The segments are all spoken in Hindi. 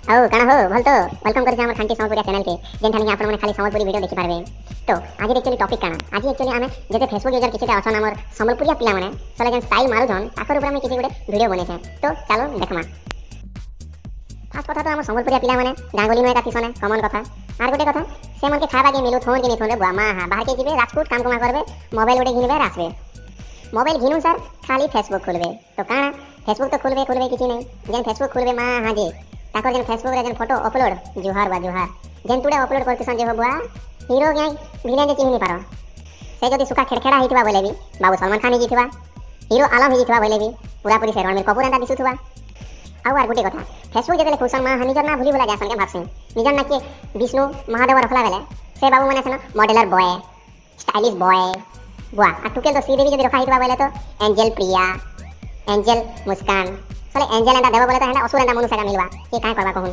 आओ काना हो भल तो वेलकम कर हमर खांटी संबलपुरिया चैनल के जेनठानी कि आपण माने खाली संबलपुरी वीडियो देखि पारबे। तो आज एक्चुअली टॉपिक काना आज एक्चुअली आमे जते फेसबुक यूजर किछटा अछन हमर संबलपुरिया पिला माने सले जन स्टाइल मारुछन ताकर ऊपर में किछि गुटे वीडियो बने छे। तो चलो देखमा। फास्ट कथा तो हमर संबलपुरिया पिला माने गांगोली में काथि सने कॉमन कथा आर गुटे कथा से मन के खाबा के मिलु थोन के नि थोन रे बुआ मा हा बाहर के जिबे राजकोट काम कुमा करबे मोबाइल उडे घिनबे रासबे मोबाइल घिनु सर खाली फेसबुक खोलबे। तो काना फेसबुक तो खोलबे किछि नै जेन फेसबुक खोलबे मा हा जे ताकर जेन फेसबुक रे जेन फोटो अपलोड जुहार बा जुहार जेन टुडे अपलोड करते सन जे हो बुआ हीरो गाय विलेन जे चिन्हि पारो से जदी सुका खेड़खेड़ा हितबा बोले भी बाबू सलमान खान हिजिथबा हीरो आलम हिजिथबा बोले भी पूरा पूरी शेरवान में कपूर एंदा दिसुथबा। आउ आर गुटे कथा फेसबुक जेतेले खुसन मा निजर ना भूली भुला जासन के भाबसे निजर ना के विष्णु महादेव रखला बेले से बाबू माने सन मॉडलर बॉय स्टाइलिश बॉय बुआ आ टुकेल तो श्रीदेवी जदी रखा हितबा बोले तो एंजल प्रिया एंजल मुस्कान सले एंजल एंदा देव बोले तो हेंदा असुर एंदा मनुष्य का मिलवा के काहे करबा कहून।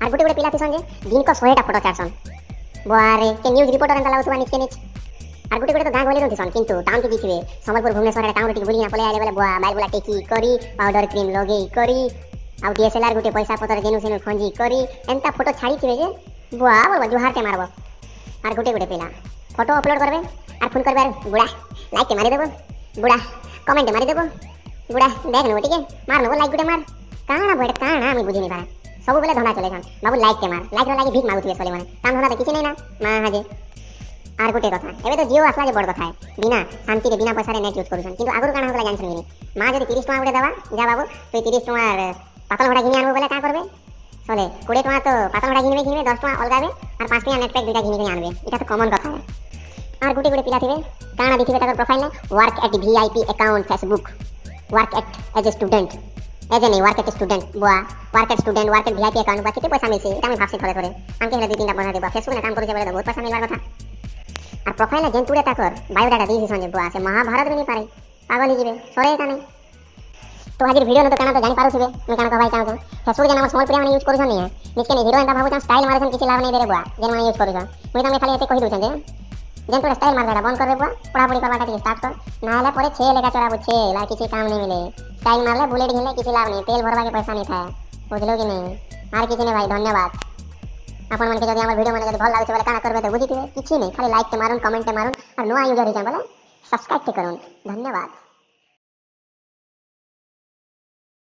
आर गुटे गुटे पिला थिसन जे दिन को 100 टा फोटो चारसन बुआरे के न्यूज़ रिपोर्टर एंदा लाउथबा निचे निच आर गुटे गुटे तो गां गली रथिसन किंतु टाउन के जिथिबे संबलपुर भुवनेश्वर रे टाउन टिक बुली ना पले आले बोले बुआ बाइल बोला टेकी करी पाउडर क्रीम लगे करी आ डीएसएलआर गुटे पैसा पतर जेनु सेनु खंजी करी एंता फोटो छाड़ी थिबे जे बुआ बोल जुहार के मारबो। आर गुटे गुटे पिला फोटो अपलोड करबे आर फोन करबे बुड़ा लाइक के मारी देबो बुड़ा कमेंट मारी देबो बुड़ा देख नो ठीक है मार नो लाइक गुटे मार काना बड काना আমি বুঝি নি পারা सब बेले धना चले छन बाबू लाइक के मार लाइक रो लागी भीख मागुथिबे सले माने काम धना त किछि नै ना मा हाजे। आर गुटे कथा एबे तो जियो आसला जे बड कथा है बिना शांति रे बिना पैसा रे नेट यूज करूछन किंतु आगुर काना होतला जानछन नि मा जदी 30 टका उडे दवा जा बाबू तो 30 टका पातल घोड़ा घिनि आनबो बोले का करबे सले 20 टका तो पातल घोड़ा घिनिबे 10 टका अलगाबे आर 5 टका नेट पैक दुटा घिनि आनबे एटा तो कॉमन कथा है। आर गुटे गुटे पिला थिबे काना देखिबे ताकर प्रोफाइल ने work at VIP account Facebook work at as a student as a नहीं वर्क एट स्टूडेंट बुआ work at student work at VIP account बा किते पैसा मिलसे एटा मैं भाबसे थोड़े थोड़े आमके हेला 2-3 टा बना देबा फेसबुक ने काम करू जे बोले बहुत पैसा मिलवार कथा। आर प्रोफाइल ने जेन टुडे ताकर बायोडाटा दी सनजे बुआ से महाभारत में नहीं पारे पागल ही जिबे सरे एटा नहीं। तो आज वीडियो न तो काना तो जानि पारो थिबे मैं काना कहबाई चाहू फेसबुक जेना स्मॉल प्रिया माने यूज करू छन नहीं निके ने हीरो एंदा भाबू स्टाइल मारे छन किछि लाभ नहीं दे रे बुआ जेन माने यूज करू छन मुई तमे खाली एते कहि दउ छन जे जेन तो स्टाइल मार देला बंद कर रे बुआ पढ़ा पढ़ी करवाटा के स्टार्ट कर ना हला परे 6 लेका चोरा 6 ला किछि काम नहीं मिले स्टाइल मारले बुलेट घिनले किछि लाभ नहीं तेल भरवा के पैसा नहीं था बुझलो कि नहीं। आर किछि ने भाई धन्यवाद आपन मन के जदी हमर वीडियो माने जदी भल लागै छै बोले काना करबे तो बुझितिबे किछि नहीं खाली लाइक के मारुन कमेंट के मारुन और नया यूजर हिजा बोले सब्सक्राइब के करूँ। धन्यवाद।